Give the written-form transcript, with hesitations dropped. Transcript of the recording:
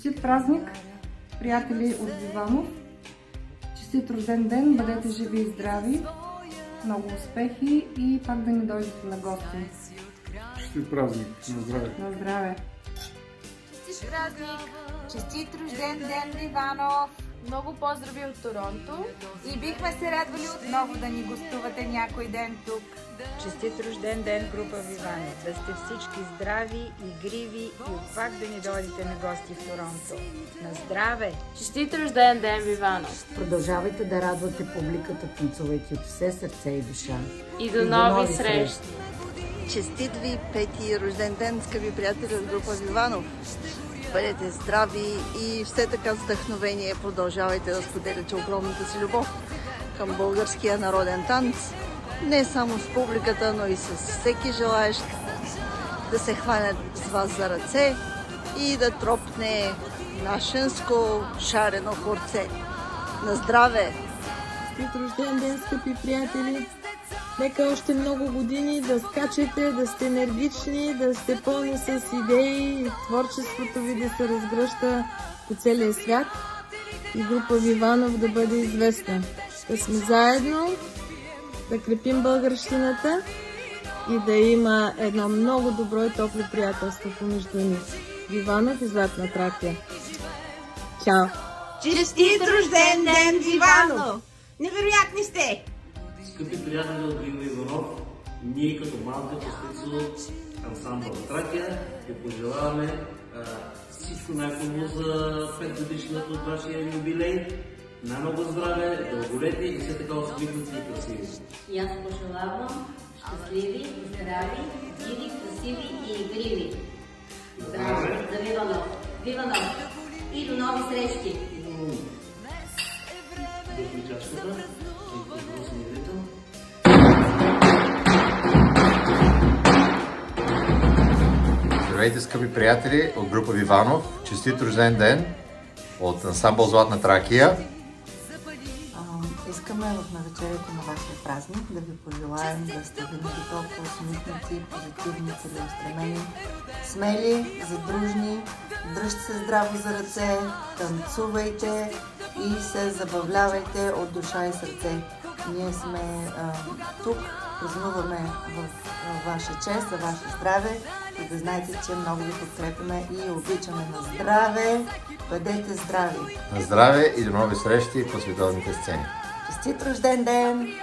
Честит празник, приятели от Виванов! Честит рожден ден, бъдете живи и здрави, много успехи и пак да ни дойдете на гости. Честит празник, на здраве! На здраве! Честит празник! Честит рожден ден, Виванов! Много поздрави от Торонто и бихме се радвали отново да ни гостувате някой ден тук. Честит рожден ден, група Виванов! Да сте всички здрави, игриви и пак да ни дойдете на гости в Торонто. На здраве! Честит рожден ден, Виванов! Продължавайте да радвате публиката, танцувайки от все сърце и душа. И до нови срещи! Честит ви пети рожден ден, скъпи приятели от група Виванов! Бъдете здрави и все така с вдъхновение продължавайте да споделяте огромната си любов към българския народен танц. Не само с публиката, но и с всеки желаещ да се хване с вас за ръце и да тропне нашенско шарено хорце. На здраве! Честит рожден ден, скъпи приятели! Нека още много години да скачате, да сте енергични, да сте пълни с идеи и творчеството ви да се разгръща по целия свят и група Виванов да бъде известна. Да сме заедно, да крепим българщината и да има едно много добро и топло приятелство помежду ни. Виванов и Златна Тракия. Чао! Честит рожден ден, Виванов! Невероятни сте! Скъпи приятели от Григорий Иванов, ние като малка частица от ансамбъл Тракия ви пожелаваме всичко най-хубаво за 5 годишната от вашия юбилей. Най-много здраве, дълголетие и все така усмихнати и красиви. И аз пожелавам щастливи, здрави, живи, красиви и игриви. Здраво за Виванов! Виванов! И до нови срещи! До чашката и добро смирител. Здравейте, скъпи приятели от група Виванов! Честит рожден ден от ансамбъл Златна Тракия! Искаме в навечерието на вашия празник да ви пожелаем да сте винаги толкова усмихнати, позитивни, целеустремени, смели, задружни, дръжте се здраво за ръце, танцувайте и се забавлявайте от душа и сърце. Ние сме тук, празнуваме в ваша чест, за ваше здраве и да знаете, че много ви подкрепяме и обичаме. На здраве! Бъдете здрави! На здраве и до нови срещи по световните сцени! Честит рожден ден!